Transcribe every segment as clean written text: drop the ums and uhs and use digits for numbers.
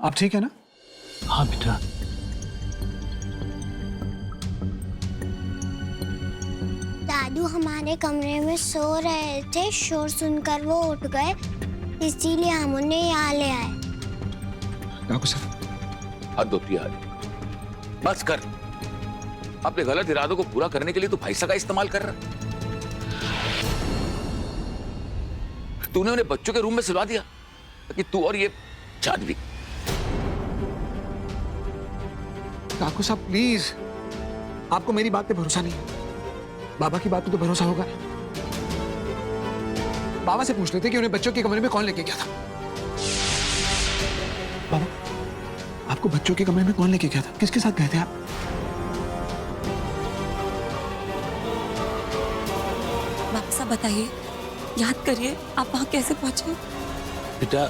आप ठीक है ना? हाँ बेटा। दादू हमारे कमरे में सो रहे थे, शोर सुनकर वो उठ गए, इसीलिए हम उन्हें यहाँ ले आए। डॉक्टर साहब, हद होती है, बस कर। अपने गलत इरादों को पूरा करने के लिए तू पैसा का इस्तेमाल कर रहा। तूने उन्हें बच्चों के रूम में सुला दिया ताकि तू और ये जानवी। डॉक्टर साहब प्लीज, आपको मेरी बात पे भरोसा नहीं है? बाबा की बात पे तो भरोसा होगा ना? बाबा से पूछ लेते कि उन्हें बच्चों के कमरे में कौन लेके गया था। बाबा, आपको बच्चों के कमरे में कौन लेके गया था? किसके साथ गए थे आप? बाबा साहब बताइए, याद करिए, आप वहां कैसे पहुंचे? बेटा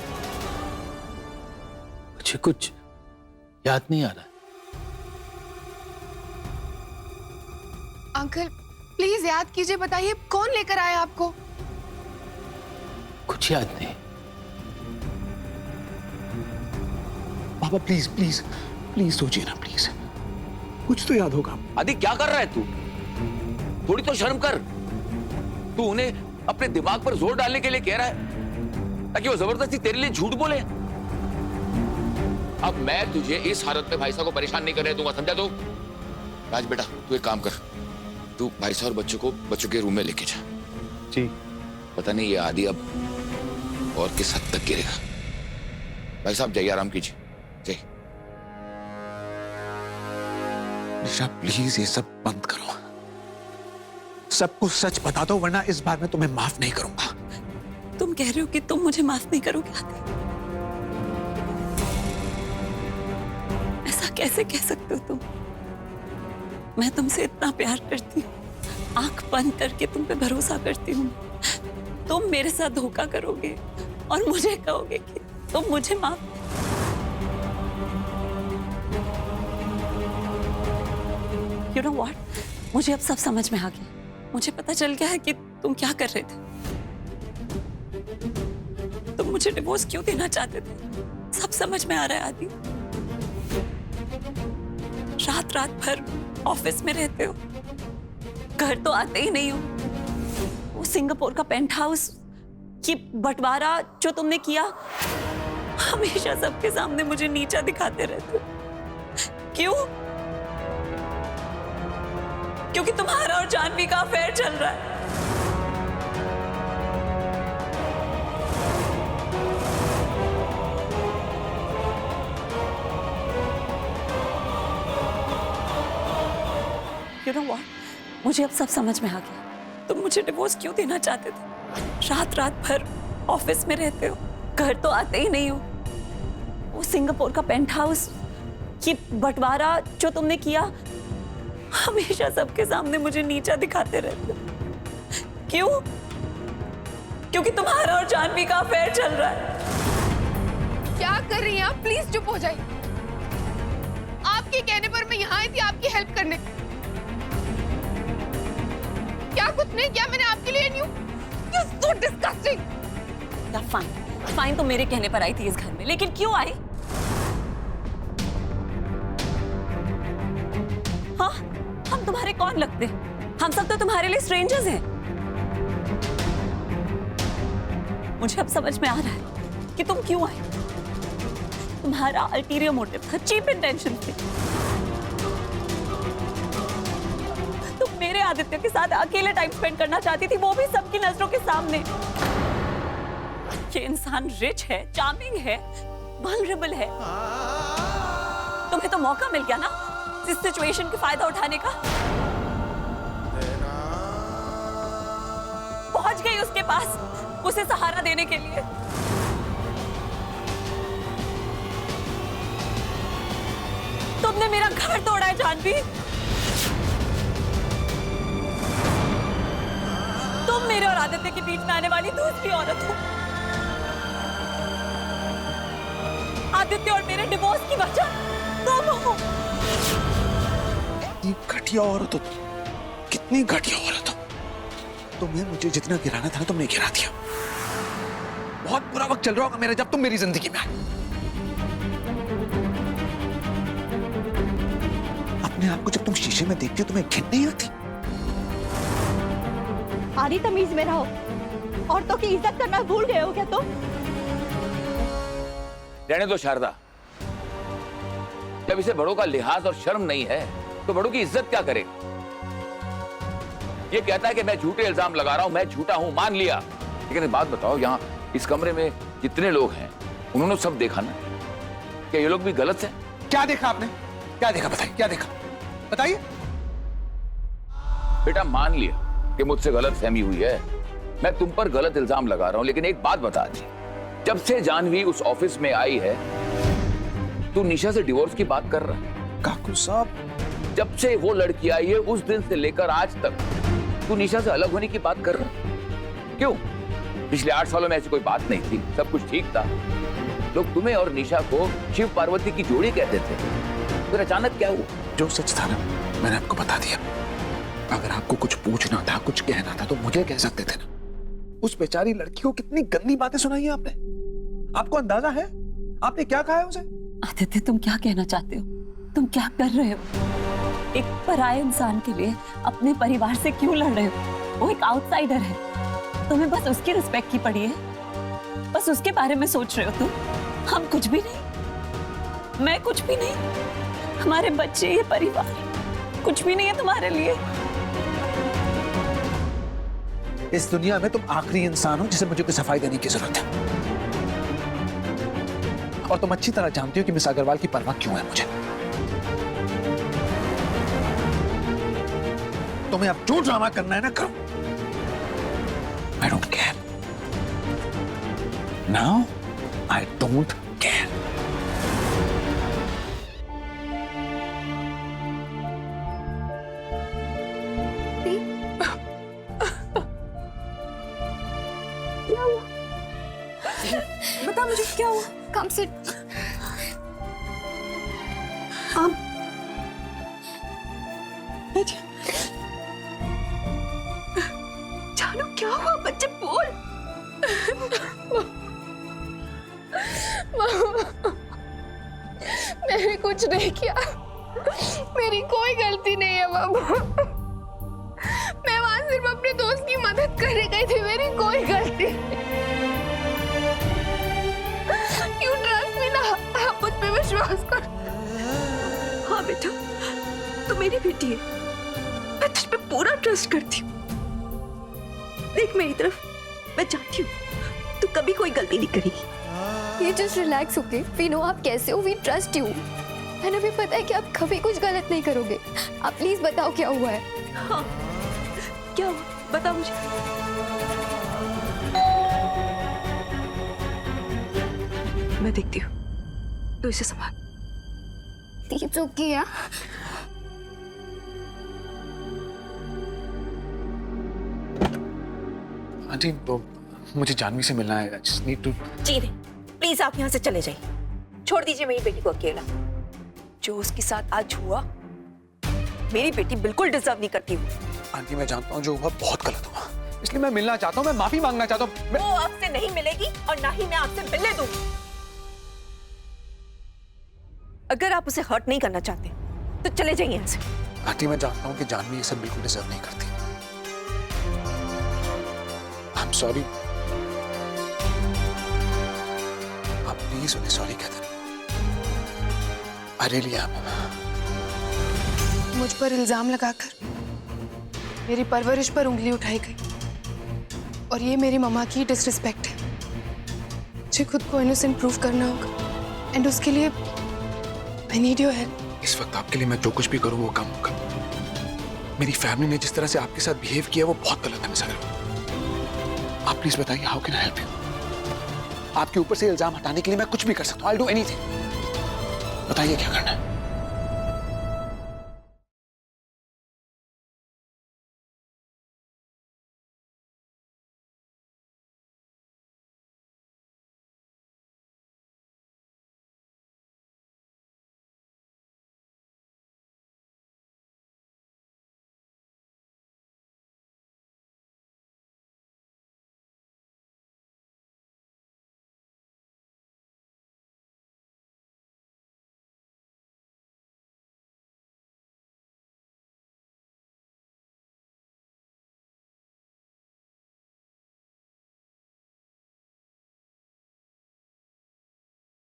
मुझे कुछ याद नहीं आ रहा। अंकल प्लीज याद कीजिए, बताइए कौन लेकर आया आपको? कुछ याद नहीं। बाबा प्लीज प्लीज प्लीज सोचिए ना, प्लीज कुछ तो याद होगा। आदि क्या कर रहा है तू? थोड़ी तो शर्म कर। तू उन्हें अपने दिमाग पर जोर डालने के लिए कह रहा है ताकि वो जबरदस्ती तेरे लिए झूठ बोले। अब मैं तुझे इस हालत में भाई साहब को परेशान नहीं करने दूंगा, समझा? तो राज बेटा तू एक काम कर, तू भाई साहब और बच्चों को बच्चों के रूम में लेके जा। जी। पता नहीं ये आदि अब और किस हद तक गिरेगा। भाई साहब जाइए, आराम कीजिए। जय निशा प्लीज ये सब बंद करो, सबको सच बता दो, वरना इस बार मैं तुम्हें माफ नहीं करूंगा। तुम कह रहे हो कि तुम मुझे माफ नहीं करोगे आदि? ऐसा कैसे कह सकते हो तुम? मैं तुमसे इतना प्यार करती हूँ, आंख बंद करके तुम पे भरोसा करती हूँ। तुम मेरे साथ धोखा करोगे और मुझे कहोगे कि तुम मुझे माफ। You know what? मुझे अब सब समझ में आ गया। मुझे पता चल गया है कि तुम क्या कर रहे थे। तुम मुझे डिवोर्स क्यों देना चाहते थे, सब समझ में आ रहा है आदि। रात रात भर ऑफिस में रहते हो, घर तो आते ही नहीं हो। वो सिंगापुर का पेंट हाउस की बंटवारा जो तुमने किया, हमेशा सबके सामने मुझे नीचा दिखाते रहते हो। क्यों? क्योंकि तुम्हारा और जानवी का अफेयर चल रहा है। You know what? मुझे अब सब समझ में आ गया। तुम मुझे डिवोर्स क्यों देना चाहते थे? रात रात भर ऑफिस में रहते हो, घर तो आते ही नहीं हो। वो सिंगापुर का पेंट हाउस की बंटवारा जो तुमने किया, हमेशा सबके सामने मुझे नीचा दिखाते रहते हो। क्यों? क्योंकि तुम्हारा और जानवी का अफेयर चल रहा है। क्या कर रही हैं आप? प्लीज चुप हो जाइए। आपके कहने पर मैं यहाँ आई थी आपकी हेल्प करने। क्या कुछ नहीं किया मैंने आपके लिए? New You're so disgusting। Fine तो मेरे कहने पर आई थी इस घर में, लेकिन क्यों आई? हाँ, हम तुम्हारे कौन लगते? हम सब तो तुम्हारे लिए स्ट्रेंजर्स हैं। मुझे अब समझ में आ रहा है कि तुम क्यों आए। तुम्हारा अल्टीरियर मोटिव था, चीप इंटेंशन थी। तुम मेरे आदित्य के साथ अकेले टाइम स्पेंड करना चाहती थी, वो भी सबकी नजरों के सामने। ये इंसान रिच है, चार्मिंग है, वल्नरेबल है। तुम्हें तो मौका मिल गया ना इस सिचुएशन का फायदा उठाने का। पहुंच गई उसके पास, उसे सहारा देने के लिए। तुमने मेरा घर तोड़ा है जानवी। तुम मेरे और आदित्य के बीच में आने वाली दूसरी औरत हो। आदित्य और मेरे डिवोर्स की वजह तुम हो। कितनी घटिया औरत हो, कितनी घटिया औरत हो। तुम्हें मुझे जितना गिराना था ना, तुमने गिरा दिया। बहुत बुरा वक्त चल रहा होगा मेरा जब तुम मेरी जिंदगी में आए। अपने आप को जब तुम शीशे में देखती हो तुम्हें घिन नहीं आती? आधी तमीज में रहो, औरतों की इज्जत करना भूल गए हो क्या तुम? रहने दो शारदा, जब इसे बड़ों का लिहाज और शर्म नहीं है तो बड़ों की इज्जत क्या करे? ये कहता है कि मैं झूठे इल्जाम लगा रहा हूं, मैं झूठा हूं, मान लिया। लेकिन एक बात बताओ, यहाँ इस कमरे में जितने लोग हैं उन्होंने सब देखा ना? क्या ये लोग भी गलत हैं? क्या देखा आपने? क्या देखा बताइए, क्या देखा बताइए। बेटा मान लिया कि मुझसे गलत फहमी हुई है, मैं तुम पर गलत इल्जाम लगा रहा हूं, लेकिन एक बात बता दी, जब से जानवी उस ऑफिस में आई है तू निशा से डिवोर्स की बात कर रहा है। काकू साहब, जब से वो लड़की आई है उस दिन से लेकर आज तक तू निशा से अलग होने की बात कर रहा है। क्यों? पिछले 8 सालों में ऐसी कोई बात नहीं थी, सब कुछ ठीक था। लोग तुम्हें और निशा को शिव पार्वती की जोड़ी कहते थे, फिर अचानक क्या हुआ? जो सच था ना मैंने आपको बता दिया। अगर आपको कुछ पूछना था, कुछ कहना था तो मुझे कह सकते थे ना। उस बेचारी लड़की को कितनी गंदी बातें सुनाई है आपने। आपको अंदाजा है आपने क्या कहा है उसे? आदित्य, तुम क्या कहना चाहते हो? तुम क्या कर रहे हो? एक पराये इंसान के लिए अपने परिवार से क्यों लड़ रहे हो? वो एक आउटसाइडर है, तुम्हें बस उसकी रिस्पेक्ट की पड़ी है, बस उसके बारे में सोच रहे हो तुम। हम कुछ भी नहीं, मैं कुछ भी नहीं, हमारे बच्चे, ये परिवार कुछ भी नहीं है तुम्हारे लिए। इस दुनिया में तुम आखिरी इंसान हो जिसे मुझे कोई सफाई देने की जरूरत है, और तुम अच्छी तरह जानती हो कि मिस अग्रवाल की परवाह क्यों है मुझे। तुम्हें अब जो ड्रामा करना है ना करो, I don't care. Now I don't care. बता मुझे क्या हुआ? कम से जानू क्या हुआ? बच्चे बोल। मैंने कुछ नहीं किया, मेरी कोई गलती नहीं है बाबू। मैं वहां सिर्फ अपने दोस्त की मदद करने गई थी, मेरी कोई गलती नहीं। You trust me ना, आप मुझ पे विश्वास कर। हाँ बेटा, तू मेरी बेटी है, मैं तुझ पे पूरा ट्रस्ट करती हूँ। देख मेरी तरफ, मैं चाहती हूँ तू कभी कोई गलती नहीं करेगी। ये just relax okay, we know आप कैसे हो, वी ट्रस्ट यू। हमें भी पता है कि आप कभी कुछ गलत नहीं करोगे। आप प्लीज बताओ क्या हुआ है। हाँ, क्या हुआ? बता मुझे। मैं देखती हूँ, तू इसे संभाल। It's okay यार। आंटी, तो मुझे जानवी से मिलना है। I just need to... जी नहीं, प्लीज आप यहाँ से चले जाइए, छोड़ दीजिए मेरी बेटी को अकेला। जो उसके साथ आज हुआ, मेरी बेटी बिल्कुल डिजर्व नहीं करती हूँ। आंटी, मैं जानता हूँ जो हुआ बहुत गलत हुआ, इसलिए मैं मिलना चाहता हूँ, मैं माफी मांगना चाहता हूँ। वो आपसे नहीं मिलेगी और ना ही मैं आपसे मिलने दूंगी। अगर आप उसे हर्ट नहीं करना चाहते तो चले जाइए यहाँ से। आंटी, मैं जानता हूँ कि जानवी ये सब बिल्कुल डिजर्व नहीं करती। I am sorry. आप प्लीज उन्हें सॉरी कह देना। I really am. मुझ पर इल्जाम लगाकर मेरी परवरिश पर उंगली उठाई गई, और ये मेरी मम्मा की डिसरिस्पेक्ट है। मुझे खुद को इनोसेंट प्रूव करना होगा, एंड उसके लिए आई नीड योर हेल्प। इस वक्त आपके लिए मैं जो कुछ भी करूँ वो कम होगा। मेरी फैमिली ने जिस तरह से आपके साथ बिहेव किया वो बहुत गलत है मिस अग्रवाल। आप प्लीज बताइए, how can I help you? आपके ऊपर से इल्जाम हटाने के लिए मैं कुछ भी कर सकता हूँ। I will do anything. बताइए क्या करना है।